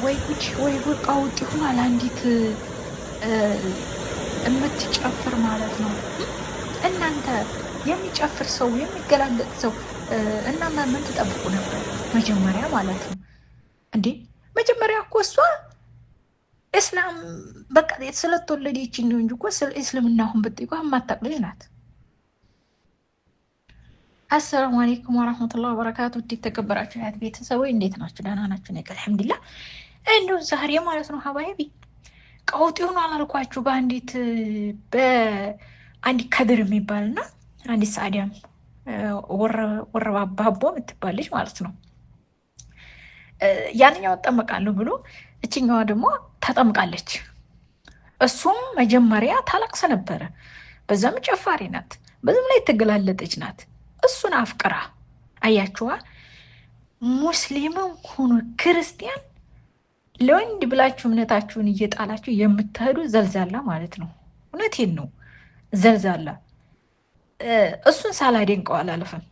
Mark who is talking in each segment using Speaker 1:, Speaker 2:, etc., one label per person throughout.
Speaker 1: ወይ ጉድ ወይ ጉድ! ቀውጥ ይሆናል። አንዲት የምትጨፍር ማለት ነው። እናንተ የሚጨፍር ሰው የሚገላለጥ ሰው እናንተ ምን ትጠብቁ ነበር? መጀመሪያ ማለት ነው እንዴ! መጀመሪያ እኮ እሷ እስላም በቃ ስለተወለደች ነው እንጂ እኮ ስለ እስልምና አሁን ብትጠይቋ የማታውቅ ልጅ ናት። አሰላሙ አለይኩም ወራህመቱላሂ ወበረካቱ። ውድ የተከበራችሁ የሀያት ቤተሰቦች እንዴት ናችሁ? ደህና ናችሁ? እኔ ጋር አልሐምዱሊላህ። እንደው ዛሬ ማለት ነው ሀባይቢ ቀውጥ ይሆን አላልኳችሁ? በአንዲት ከድር የሚባልና አንዲት ሳዲያም ወረባቦ የምትባለች ማለት ነው። ያንኛው እጠመቃለሁ ብሎ እችኛዋ ደግሞ ተጠምቃለች። እሱም መጀመሪያ ታለቅስ ነበረ። በዛም ጨፋሪ ናት፣ በዛም ላይ የተገላለጠች ናት። እሱን አፍቅራ አያችኋ። ሙስሊምም ሆኖ ክርስቲያን ለወንድ ብላችሁ እምነታችሁን እየጣላችሁ የምትሄዱ ዘልዛላ ማለት ነው። እውነቴን ነው፣ ዘልዛላ። እሱን ሳላደንቀው አላለፈን።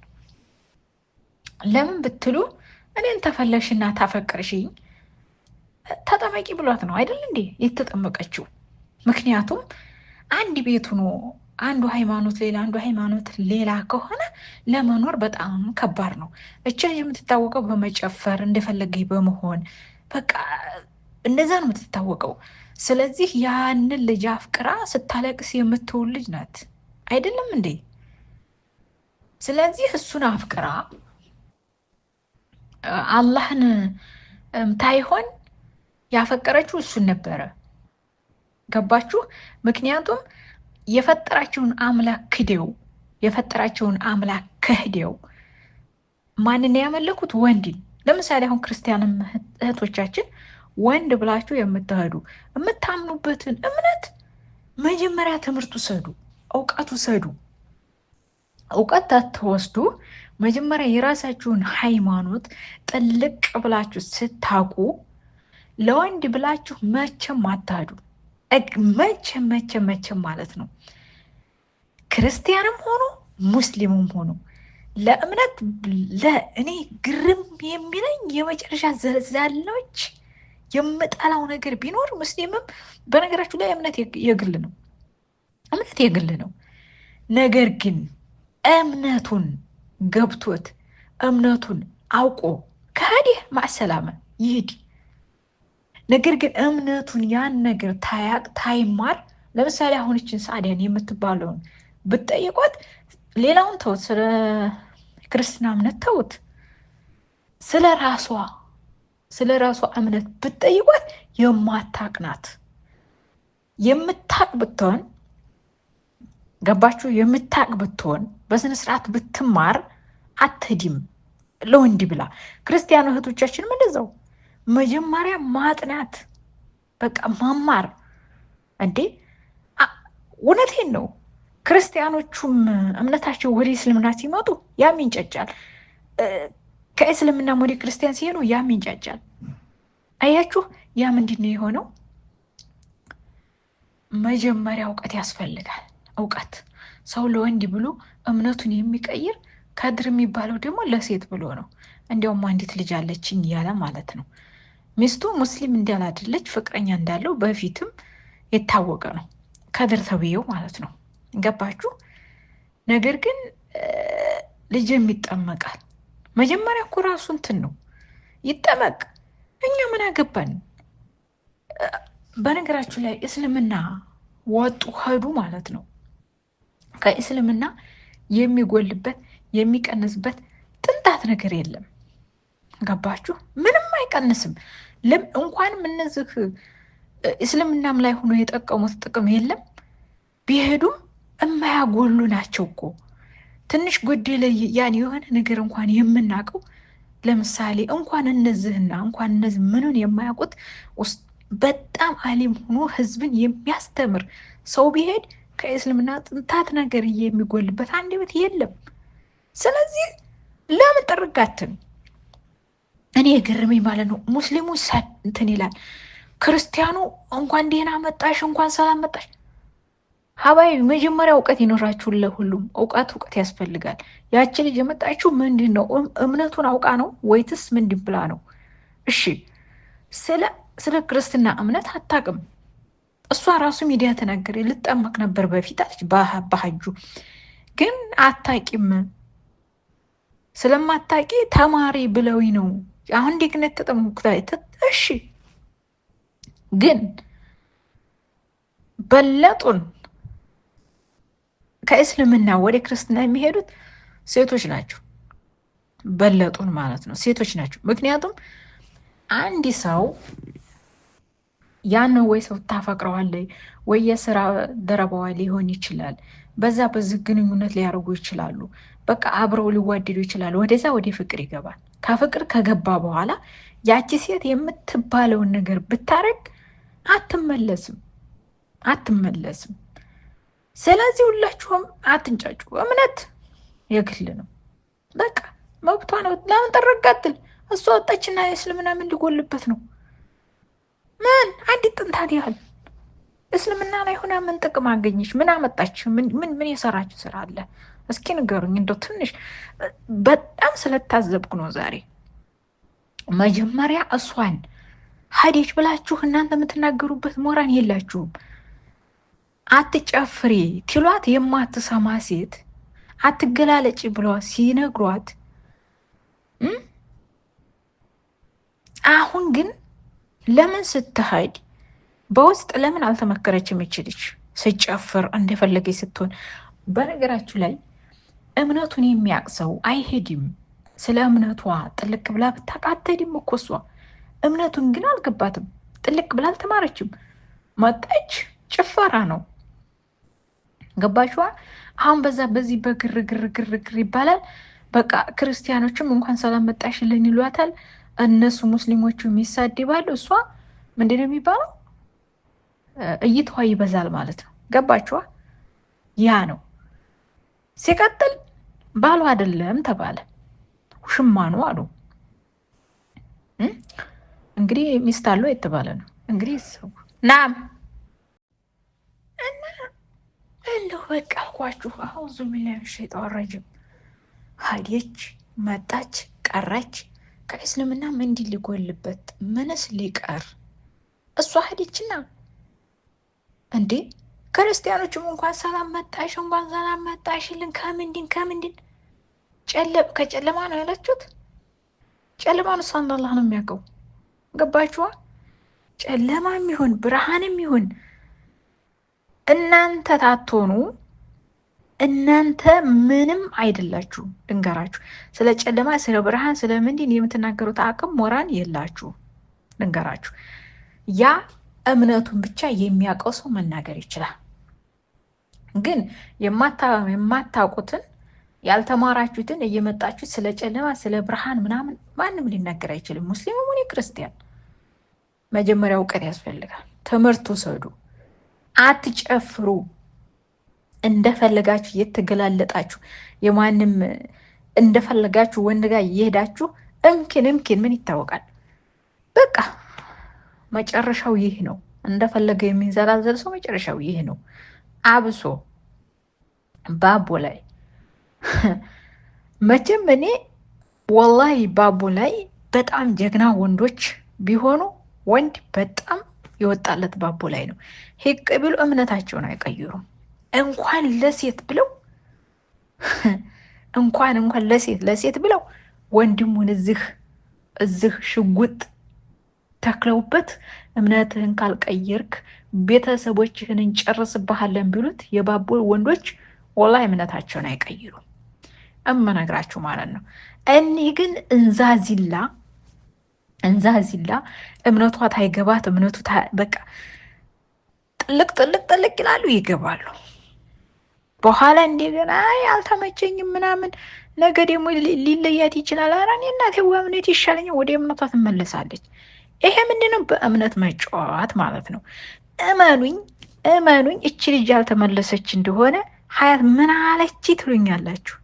Speaker 1: ለምን ብትሉ እኔን ተፈለግሽና ታፈቅርሽኝ ተጠመቂ ብሏት ነው አይደል እንዴ የተጠመቀችው? ምክንያቱም አንድ ቤቱ ነው አንዱ ሃይማኖት ሌላ አንዱ ሃይማኖት ሌላ ከሆነ ለመኖር በጣም ከባድ ነው። እችን የምትታወቀው በመጨፈር እንደፈለገኝ በመሆን በቃ እንደዛ ነው የምትታወቀው። ስለዚህ ያንን ልጅ አፍቅራ ስታለቅስ የምትውል ልጅ ናት አይደለም እንዴ? ስለዚህ እሱን አፍቅራ አላህን ታይሆን ያፈቀረችው እሱን ነበረ። ገባችሁ? ምክንያቱም የፈጠራቸውን አምላክ ክህደው ማንን ያመለኩት? ወንድን። ለምሳሌ አሁን ክርስቲያንም እህቶቻችን ወንድ ብላችሁ የምትሄዱ የምታምኑበትን እምነት መጀመሪያ ትምህርት ውሰዱ፣ እውቀት ውሰዱ። እውቀት አትወስዱ። መጀመሪያ የራሳችሁን ሃይማኖት ጥልቅ ብላችሁ ስታውቁ ለወንድ ብላችሁ መቼም አታዱ። መቼም ማለት ነው። ክርስቲያንም ሆኖ ሙስሊምም ሆኖ ለእምነት ለእኔ ግርም የሚለኝ የመጨረሻ ዘልዛሎች የምጠላው ነገር ቢኖር ሙስሊምም፣ በነገራችሁ ላይ እምነት የግል ነው። እምነት የግል ነው። ነገር ግን እምነቱን ገብቶት እምነቱን አውቆ ከሃዲህ ማሰላመ ይሂድ። ነገር ግን እምነቱን ያን ነገር ታይማር። ለምሳሌ አሁን ይችን ሳዲያን የምትባለውን ብትጠይቋት ሌላውን ተውት፣ ስለ ክርስትና እምነት ተውት፣ ስለ ራሷ እምነት ብትጠይቋት የማታቅ ናት። የምታቅ ብትሆን ገባችሁ? የምታቅ ብትሆን በስነ ስርዓት ብትማር አትሄድም ለወንድ ብላ። ክርስቲያኑ እህቶቻችንም እንደዛው መጀመሪያ ማጥናት፣ በቃ መማር። እንዴ እውነቴን ነው። ክርስቲያኖቹም እምነታቸው ወደ እስልምና ሲመጡ ያም ይንጫጫል፣ ከእስልምና ወደ ክርስቲያን ሲሄዱ ያም ይንጫጫል። አያችሁ፣ ያ ምንድን ነው የሆነው? መጀመሪያ እውቀት ያስፈልጋል። እውቀት ሰው ለወንድ ብሎ እምነቱን የሚቀይር ከድር የሚባለው ደግሞ ለሴት ብሎ ነው። እንዲያውም አንዲት ልጅ አለችኝ እያለ ማለት ነው። ሚስቱ ሙስሊም እንዳላደለች ፍቅረኛ እንዳለው በፊትም የታወቀ ነው፣ ከድር ተብዬው ማለት ነው። ገባችሁ? ነገር ግን ልጅም ይጠመቃል። መጀመሪያ እኮ ራሱ እንትን ነው ይጠመቅ፣ እኛ ምን አገባን? በነገራችሁ ላይ እስልምና ወጡ ሄዱ ማለት ነው። ከእስልምና የሚጎልበት የሚቀንስበት ጥንታት ነገር የለም። ገባችሁ? ምንም አይቀንስም። እንኳንም እነዚህ እስልምናም ላይ ሆኖ የጠቀሙት ጥቅም የለም። ቢሄዱም የማያጎሉ ናቸው እኮ። ትንሽ ጎደለ ያን የሆነ ነገር እንኳን የምናውቀው ለምሳሌ እንኳን እነዚህ ምንን የማያውቁት በጣም አሊም ሆኖ ህዝብን የሚያስተምር ሰው ቢሄድ ከእስልምና ጥንታት ነገር የሚጎልበት አንደበት የለም። ስለዚህ ለምን ጥርጋትን? እኔ የገረመኝ ማለት ነው ሙስሊሙ እንትን ይላል፣ ክርስቲያኑ እንኳን ደህና መጣሽ እንኳን ሰላም መጣሽ። ሀባይ መጀመሪያ እውቀት ይኖራችሁ። ለሁሉም እውቀት ያስፈልጋል። ያቺ ልጅ የመጣችው ምንድን ነው? እምነቱን አውቃ ነው ወይትስ ምንድን ብላ ነው? እሺ ስለ ክርስትና እምነት አታውቅም። እሷ ራሱ ሚዲያ ተናገረ ልጠመቅ ነበር በፊት አለች። በሐጁ ግን አታቂም። ስለማታቂ ተማሪ ብለውኝ ነው አሁን ደግነት ተጠምቁት። እሺ ግን በለጡን ከእስልምና ወደ ክርስትና የሚሄዱት ሴቶች ናቸው። በለጡን ማለት ነው ሴቶች ናቸው። ምክንያቱም አንድ ሰው ያን ወይ ሰው ታፈቅረዋለች ወይ የስራ ደረባዋ ሊሆን ይችላል። በዚህ ግንኙነት ሊያደርጉ ይችላሉ። በቃ አብረው ሊዋደዱ ይችላሉ። ወደዛ ወደ ፍቅር ይገባል። ከፍቅር ከገባ በኋላ ያቺ ሴት የምትባለውን ነገር ብታረግ አትመለስም። ስለዚህ ሁላችሁም አትንጫጩ። እምነት የግል ነው። በቃ መብቷ ነው። ለምን ጠረጋትል? እሷ ወጣችና እስልምና ምን ሊጎልበት ነው? ምን አንዲት ጥንታት ያህል እስልምና ላይ ሆና ምን ጥቅም አገኘች? ምን አመጣች? ምን የሰራችው ስራ አለ? እስኪ ንገሩኝ። እንደው ትንሽ በጣም ስለታዘብኩ ነው ዛሬ። መጀመሪያ እሷን ሀዲች ብላችሁ እናንተ የምትናገሩበት ሞራን የላችሁም። አትጨፍሪ ትሏት የማትሰማ ሴት አትገላለጭ ብለው ሲነግሯት፣ አሁን ግን ለምን ስትሄድ በውስጥ ለምን አልተመከረችም? ይችልች ስጨፍር እንደፈለገች ስትሆን። በነገራችሁ ላይ እምነቱን የሚያውቅ ሰው አይሄድም። ስለ እምነቷ ጥልቅ ብላ ብታቃተድም እኮ እሷ እምነቱን ግን አልገባትም። ጥልቅ ብላ አልተማረችም። መጣች፣ ጭፈራ ነው። ገባችኋ? አሁን በዚህ በግርግር ይባላል። በቃ ክርስቲያኖችም እንኳን ሰላም መጣሽልን ይሏታል። እነሱ ሙስሊሞቹ የሚሳድባሉ። እሷ ምንድነው የሚባለው? እይታዋ ይበዛል ማለት ነው። ገባችኋ? ያ ነው። ሲቀጥል ባሉ አይደለም ተባለ፣ ውሽማ ነው አሉ። እንግዲህ ሚስት አለው የተባለ ነው እንግዲህ ሰው ናም እና እንደው በቃ አልኳችሁ። አውዙ ቢላሂ ሸይጣን ረጅም ሀዲች መጣች ቀራች። ከእስልምና ምን ሊጎልበት ምንስ ሊቀር? እሷ ሀዲችና እንዴ ክርስቲያኖችም እንኳን ሰላም መጣሽልን ከምንድን ከጨለማ ነው ያላችሁት። ጨለማን እሷ እንዳላህ ነው የሚያውቀው። ገባችኋ? ጨለማም ይሁን ብርሃንም ይሁን እናንተ ታትሆኑ እናንተ ምንም አይደላችሁ። ልንገራችሁ፣ ስለ ጨለማ ስለ ብርሃን ስለ ምንድን የምትናገሩት አቅም ሞራን የላችሁ። ልንገራችሁ፣ ያ እምነቱን ብቻ የሚያውቀው ሰው መናገር ይችላል። ግን የማታውቁትን ያልተማራችሁትን እየመጣችሁ ስለ ጨለማ ስለ ብርሃን ምናምን ማንም ሊናገር አይችልም። ሙስሊምም ሆነ ክርስቲያን መጀመሪያ እውቀት ያስፈልጋል። ትምህርት ውሰዱ። አትጨፍሩ። እንደፈለጋችሁ እየተገላለጣችሁ የማንም እንደፈለጋችሁ ወንድ ጋር እየሄዳችሁ እምኪን ምን ይታወቃል? በቃ መጨረሻው ይህ ነው። እንደፈለገ የሚንዘላዘል ሰው መጨረሻው ይህ ነው። አብሶ ባቦ ላይ መቼም እኔ ወላሂ ባቦ ላይ በጣም ጀግና ወንዶች ቢሆኑ ወንድ በጣም የወጣለት ባቦ ላይ ነው። ሂቅ ቢሉ እምነታቸውን አይቀይሩም። እንኳን ለሴት ብለው እንኳን ለሴት ብለው ወንድሙን እዚህ ሽጉጥ ተክለውበት እምነትህን ካልቀየርክ ቤተሰቦችህን እንጨርስብሃለን ቢሉት የባቦ ወንዶች ወላሂ እምነታቸውን አይቀይሩም። እመነግራችሁ ማለት ነው። እኒህ ግን እንዛዚላ እምነቷ ታይገባት እምነቱ በቃ ጥልቅ ይላሉ፣ ይገባሉ። በኋላ እንደገና አልተመቸኝም ምናምን ነገ ደግሞ ሊለያት ይችላል። ኧረ እኔ እናቴ እምነት ይሻለኛል፣ ወደ እምነቷ ትመለሳለች። ይሄ ምንድነው? በእምነት መጫወት ማለት ነው። እመኑኝ እቺ ልጅ ያልተመለሰች እንደሆነ ሀያት ምን አለች ትሉኛላችሁ።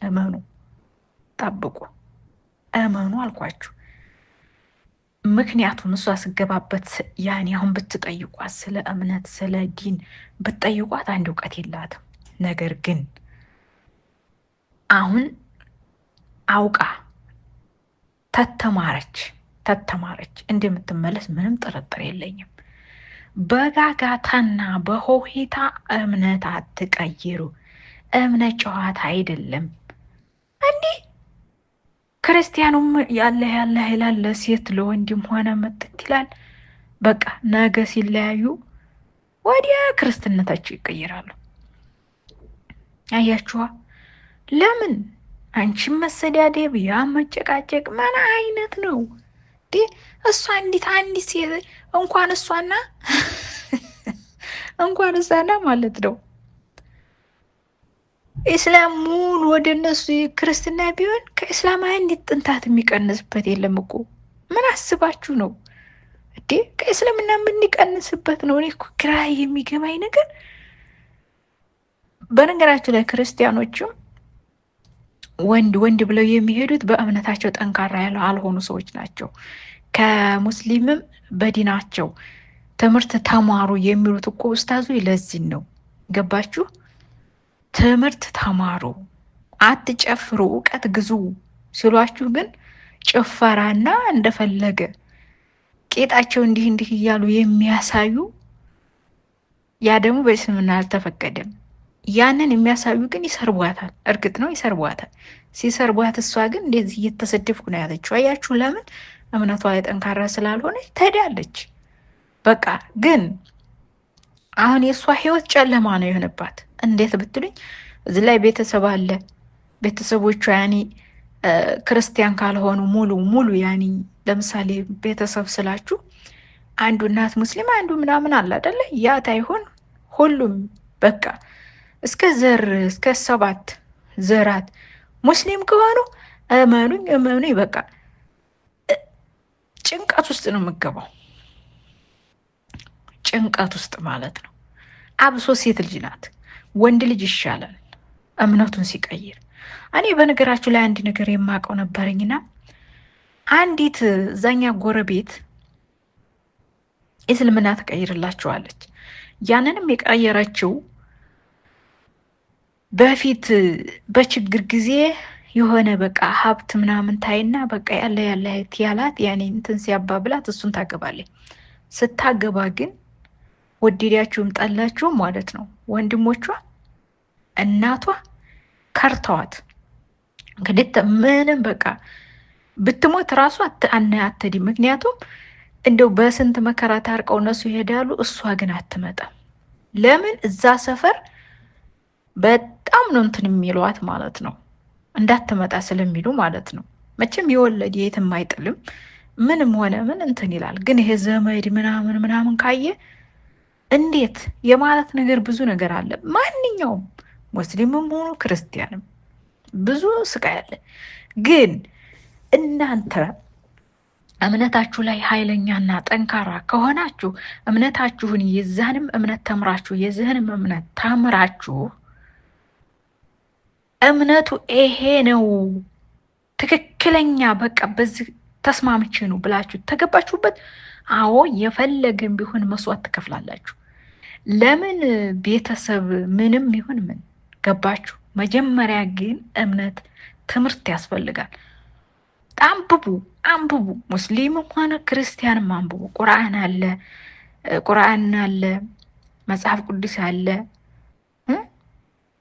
Speaker 1: እመኑ፣ ጠብቁ፣ እመኑ አልኳችሁ። ምክንያቱም እሷ ስገባበት ያኔ አሁን ብትጠይቋት ስለ እምነት ስለ ዲን ብትጠይቋት አንድ እውቀት የላትም። ነገር ግን አሁን አውቃ ተተማረች ተተማረች እንደምትመለስ ምንም ጥርጥር የለኝም። በጋጋታና በሆሄታ እምነት አትቀይሩ። እምነት ጨዋታ አይደለም። እንዲህ ክርስቲያኑም ያለ ይላል፣ ለሴት ለወንድም ሆነ መጥት ይላል። በቃ ነገ ሲለያዩ ወዲያ ክርስትነታቸው ይቀይራሉ። አያችኋ? ለምን አንቺም መሰዳደብ ያ መጨቃጨቅ ምን አይነት ነው? እሷ አንዲት ሴት እንኳን እሷና ማለት ነው ኢስላም ሙሉ ወደ እነሱ ክርስትና ቢሆን ከእስላም አንዲት ጥንታት የሚቀንስበት የለም እኮ። ምን አስባችሁ ነው እንዴ? ከእስልምና የምንቀንስበት ነው? እኔ እኮ ግራ የሚገባኝ ነገር። በነገራችን ላይ ክርስቲያኖችም ወንድ ብለው የሚሄዱት በእምነታቸው ጠንካራ ያልሆኑ ሰዎች ናቸው። ከሙስሊምም በዲናቸው ትምህርት ተማሩ የሚሉት እኮ ኡስታዙ ለዚህ ነው። ገባችሁ? ትምህርት ተማሩ፣ አትጨፍሩ፣ እውቀት ግዙ ሲሏችሁ ግን ጭፈራና እንደፈለገ ቄጣቸው እንዲህ እያሉ የሚያሳዩ፣ ያ ደግሞ በእስልምና አልተፈቀደም። ያንን የሚያሳዩ ግን ይሰርቧታል። እርግጥ ነው ይሰርቧታል። ሲሰርቧት እሷ ግን እንደዚህ እየተሰደብኩ ነው ያለችው። አያችሁ? ለምን? እምነቷ ላይ ጠንካራ ስላልሆነች ትሄዳለች። በቃ ግን አሁን የእሷ ህይወት ጨለማ ነው የሆነባት። እንዴት ብትሉኝ እዚህ ላይ ቤተሰብ አለ። ቤተሰቦቿ ያኔ ክርስቲያን ካልሆኑ ሙሉ ያኔ ለምሳሌ ቤተሰብ ስላችሁ አንዱ እናት ሙስሊም አንዱ ምናምን አለ አይደለ? ያ ታይሆን ሁሉም በቃ እስከ 7 ዘራት ሙስሊም ከሆኑ እመኑኝ በቃ ጭንቀት ውስጥ ነው የምገባው። ጭንቀት ውስጥ ማለት ነው። አብሶ ሴት ልጅ ናት። ወንድ ልጅ ይሻላል እምነቱን ሲቀይር። እኔ በነገራችሁ ላይ አንድ ነገር የማውቀው ነበረኝና አንዲት እዛኛ ጎረቤት እስልምና ተቀይርላችኋለች። ያንንም የቀየረችው በፊት በችግር ጊዜ የሆነ በቃ ሀብት ምናምን ታይና በቃ ያለ ያላት ያኔ እንትን ሲያባብላት እሱን ታገባለች። ስታገባ ግን ወደዳችሁም ጠላችሁም ማለት ነው ወንድሞቿ እናቷ ከርተዋት እንግዲህ ምንም በቃ ብትሞት ራሱ አትዲ። ምክንያቱም እንደው በስንት መከራ ታርቀው እነሱ ይሄዳሉ፣ እሷ ግን አትመጣም። ለምን? እዛ ሰፈር በጣም ነው እንትን የሚሏት ማለት ነው፣ እንዳትመጣ ስለሚሉ ማለት ነው። መቼም የወለድ የትም አይጥልም፣ ምንም ሆነ ምን እንትን ይላል። ግን ይሄ ዘመድ ምናምን ካየ እንዴት የማለት ነገር ብዙ ነገር አለ። ማንኛውም ሙስሊምም ሆኑ ክርስቲያንም ብዙ ስቃይ አለ። ግን እናንተ እምነታችሁ ላይ ኃይለኛና ጠንካራ ከሆናችሁ እምነታችሁን የዛንም እምነት ተምራችሁ የዚህንም እምነት ተምራችሁ እምነቱ ይሄ ነው ትክክለኛ በቃ በዚህ ተስማምቼ ነው ብላችሁ ተገባችሁበት፣ አዎ የፈለገን ቢሆን መስዋዕት ትከፍላላችሁ። ለምን? ቤተሰብ ምንም ይሁን ምን ገባችሁ። መጀመሪያ ግን እምነት ትምህርት ያስፈልጋል። አንብቡ፣ ሙስሊምም ሆነ ክርስቲያንም አንብቡ። ቁርአን አለ፣ መጽሐፍ ቅዱስ አለ፣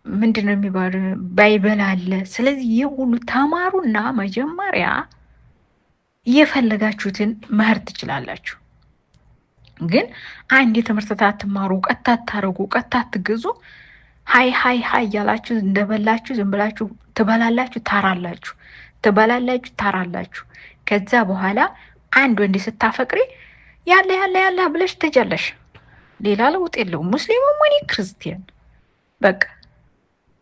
Speaker 1: ምንድን ነው የሚባለው ባይበል አለ። ስለዚህ ይህ ሁሉ ተማሩና መጀመሪያ እየፈለጋችሁትን መህር ትችላላችሁ። ግን አንድ የትምህርት ታትማሩ፣ እውቀት ታታረጉ፣ እውቀት ታትገዙ፣ ሀይ እያላችሁ እንደበላችሁ ዝም ብላችሁ ትበላላችሁ፣ ታራላችሁ። ከዛ በኋላ አንድ ወንድ ስታፈቅሪ ያለ ብለሽ ትጀለሽ። ሌላ ለውጥ የለውም። ሙስሊሙም ሆነ ክርስቲያን በቃ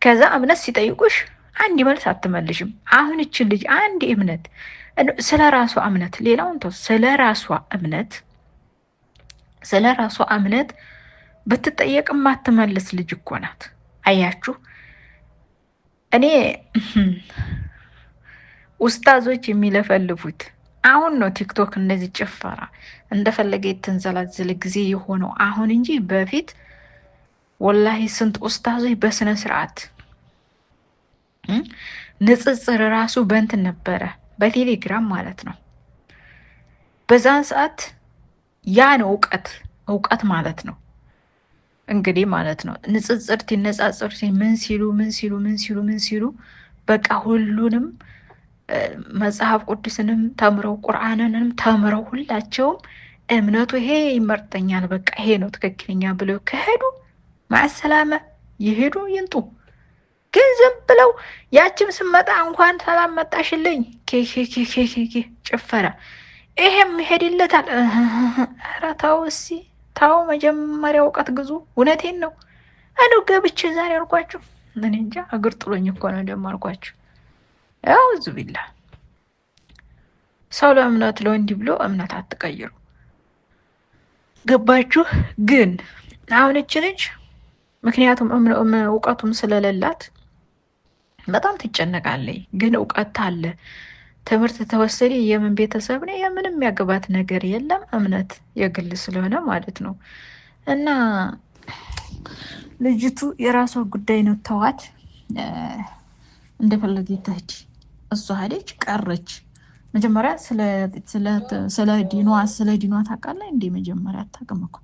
Speaker 1: ከዛ እምነት ሲጠይቁሽ አንድ መልስ አትመልሽም። አሁን እችን ልጅ አንድ እምነት ስለ ራሷ እምነት ሌላውን ተው፣ ስለ ራሷ እምነት ብትጠየቅ ማትመልስ ልጅ እኮ ናት። አያችሁ፣ እኔ ኡስታዞች የሚለፈልፉት አሁን ነው ቲክቶክ እንደዚህ ጭፈራ እንደፈለገ የተንዘላዘለ ጊዜ የሆነው አሁን እንጂ በፊት ወላሂ ስንት ኡስታዞች በስነ ስርዓት ንጽጽር ራሱ በእንትን ነበረ፣ በቴሌግራም ማለት ነው። በዛን ሰዓት ያን እውቀት ማለት ነው እንግዲህ ማለት ነው። ንጽጽር ሲነጻጽር ምን ሲሉ በቃ ሁሉንም መጽሐፍ ቅዱስንም ተምረው ቁርአንንም ተምረው ሁላቸውም እምነቱ ይሄ ይመርጠኛል፣ በቃ ይሄ ነው ትክክለኛ ብለው ከሄዱ ማሰላመ ይሄዱ ይንጡ። ግን ዝም ብለው ያችም ስመጣ እንኳን ሰላም መጣሽልኝ ኬኬኬኬኬ ጭፈራ ይሄም ይሄድለታል። ኧረ ተው እስኪ ተው፣ መጀመሪያ እውቀት ግዙ። እውነቴን ነው። አዶ ገብቼ ዛሬ አልኳችሁ እኔ እንጃ እግር ጥሎኝ እኮ ነው ደግሞ አልኳችሁ። ያው እዙ ቢላ ሰው ለእምነት ለወንድ ብሎ እምነት አትቀይሩ። ገባችሁ? ግን አሁን እች ልጅ ምክንያቱም እውቀቱም ስለሌላት በጣም ትጨነቃለች። ግን እውቀት አለ። ትምህርት ተወሰደ የምን ቤተሰብ ነው የምንም ያገባት ነገር የለም። እምነት የግል ስለሆነ ማለት ነው። እና ልጅቱ የራሷ ጉዳይ ነው። ተዋት፣ እንደፈለገ ትሄድ። እሷ ሄደች ቀረች። መጀመሪያ ስለ ዲኗ ታውቃለህ እንዴ? መጀመሪያ አታውቅም እኮ።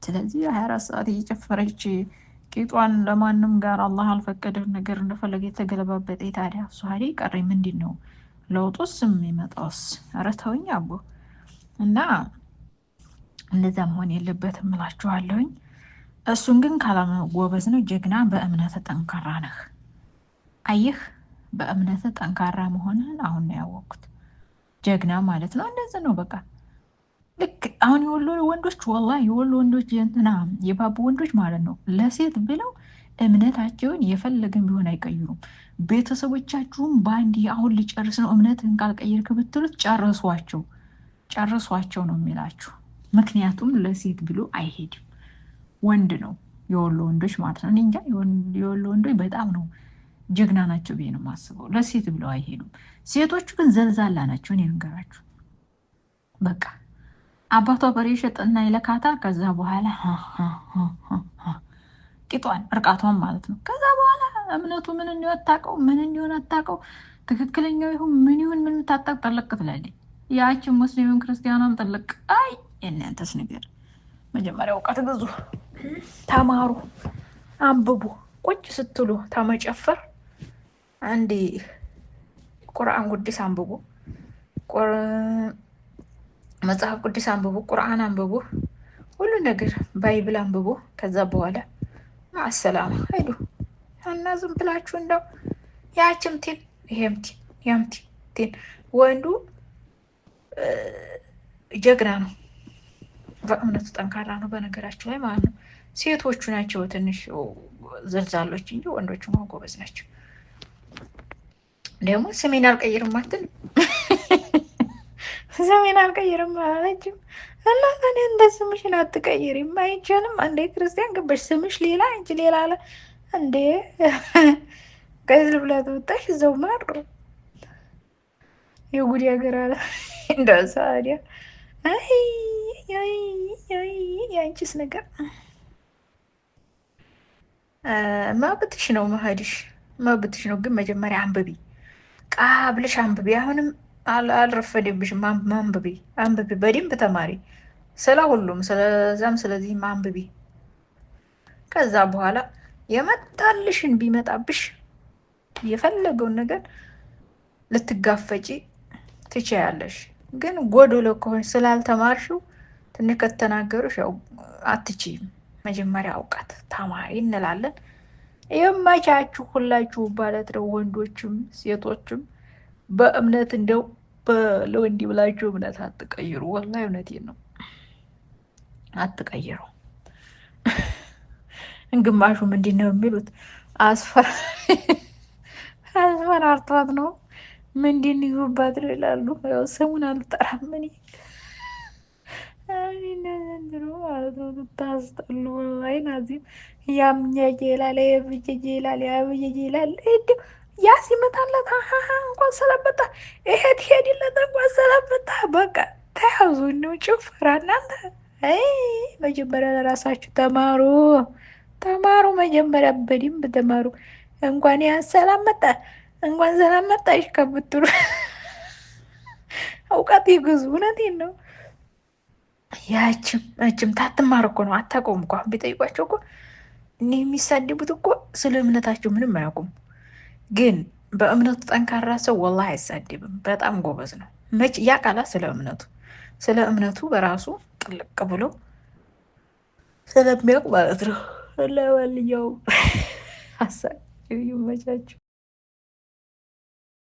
Speaker 1: ስለዚህ 24 ሰዓት እየጨፈረች ቂጧን ለማንም ጋር አላህ አልፈቀደው ነገር እንደፈለገ የተገለባበጠ። ታዲያ እሷ ሄደች ቀረ። ምንድን ነው ለውጡስ የሚመጣውስ? ኧረ ተውኝ አቦ። እና እንደዛ መሆን የለበትም እላችኋለሁኝ። እሱን ግን ካላመ ጎበዝ ነው፣ ጀግና፣ በእምነት ጠንካራ ነህ። አየህ፣ በእምነት ጠንካራ መሆንህን አሁን ነው ያወቅኩት። ጀግና ማለት ነው እንደዚህ ነው በቃ። ልክ አሁን የወሎ ወንዶች ወላሂ የወሎ ወንዶች እንትና የባቡ ወንዶች ማለት ነው ለሴት ብለው እምነታቸውን የፈለገን ቢሆን አይቀይሩም። ቤተሰቦቻችሁም በአንድ አሁን ሊጨርስ ነው እምነትህን ካልቀየርክ ብትሉት ጨርሷቸው ነው የሚላችሁ። ምክንያቱም ለሴት ብሎ አይሄድም። ወንድ ነው የወሎ ወንዶች ማለት ነው። እኔ እንጃ የወሎ ወንዶች በጣም ነው ጀግና ናቸው ብዬ ነው የማስበው። ለሴት ብለው አይሄዱም። ሴቶቹ ግን ዘልዛላ ናቸው። እኔ ንገራችሁ በቃ አባቷ በሬ ሸጥና ይለካታል። ከዛ በኋላ ቂጧን እርቃቷን ማለት ነው። ከዛ በኋላ እምነቱ ምን እንዲሆን አታውቀው። ትክክለኛው ይሁን ምን ታጣቅ ጠለቅ ትላለች። ያችን ሙስሊምም ክርስቲያኗም ጠለቅ። አይ የእናንተስ ነገር። መጀመሪያ እውቀት ግዙ፣ ተማሩ፣ አንብቡ። ቁጭ ስትሉ ተመጨፈር አንዴ ቁርአን ቅዱስ አንብቡ፣ መጽሐፍ ቅዱስ አንብቡ፣ ቁርአን አንብቡ፣ ሁሉ ነገር ባይብል አንብቡ። ከዛ በኋላ ማሰላም ሄዱ እና ዝም ብላችሁ እንደው ያችም ቲን ይሄም ቲን ያም ቲን። ወንዱ ጀግና ነው፣ በእምነቱ ጠንካራ ነው። በነገራችሁ ላይ ማለት ነው። ሴቶቹ ናቸው ትንሽ ዘልዛሎች እንጂ ወንዶቹ ጎበዝ ናቸው። ደግሞ ስሜን አልቀይርም አትልም። ስሜን አልቀይርም አለችም እና እኔ እንደ ስምሽን አትቀይሪም አይቻልም። አንዴ ክርስቲያን ገባሽ ስምሽ ሌላ እንጂ ሌላ አለ እንዴ? ከዚህ ብላ ተወጣሽ እዛው ማሩ የጉድ ሀገር አለ እንደዛ ታዲያ። አይ የአንቺስ ነገር መብትሽ ነው፣ መሄድሽ መብትሽ ነው። ግን መጀመሪያ አንብቢ፣ ቃብልሽ አንብቢ። አሁንም አልረፈደብሽም። አንብቢ በደንብ ተማሪ፣ ስለ ሁሉም ስለዛም ስለዚህም አንብቢ። ከዛ በኋላ የመጣልሽን ቢመጣብሽ የፈለገውን ነገር ልትጋፈጪ ትችያለሽ። ግን ጎዶሎ ከሆንሽ ስላልተማርሽው ትንሽ ከተናገሩሽ ያው አትችይም። መጀመሪያ እውቀት ተማሪ እንላለን። የማቻችሁ ሁላችሁ ማለት ነው፣ ወንዶችም ሴቶችም በእምነት እንደው ለወንድ ብላችሁ እምነት አትቀይሩ። ወላሂ እውነቴን ነው፣ አትቀይሩ። ግማሹ ምንድን ነው የሚሉት አስፈራርቷት ነው ምንድን ይሁባት ነው ይላሉ። ያው ስሙን አልጠራም እኔ ዘንድሮ ማለት ነው። ታስጠሉ ወላሂ ናዚም ያምኛጀ ይላል የብጀጀ ይላል ያብጀጀ ይላል። ያ ሲመጣለት እንኳን ሰለበታ ይሄድ ሄድለት እንኳን ሰለበታ። በቃ ተያዙ ነው ጭፈራ። እናንተ መጀመሪያ ለራሳችሁ ተማሩ። መጀመሪያ በደንብ ተማሩ። እንኳን ያ ሰላም መጣ እንኳን ሰላም መጣሽ ከብትሩ እውቀት ይግዙ። እውነቴን ነው። ያችም ታትማር እኮ ነው። አታውቀውም እኮ አሁን ቢጠይቋቸው እኮ እኔ የሚሳደቡት እኮ ስለ እምነታቸው ምንም አያውቁም። ግን በእምነቱ ጠንካራ ሰው ወላሂ አይሳደብም። በጣም ጎበዝ ነው። መች ያውቃላ ስለ እምነቱ በራሱ ጥልቅ ብሎ ስለሚያውቅ ማለት ነው። ለማንኛውም ሀሳብ ይመቻችሁ።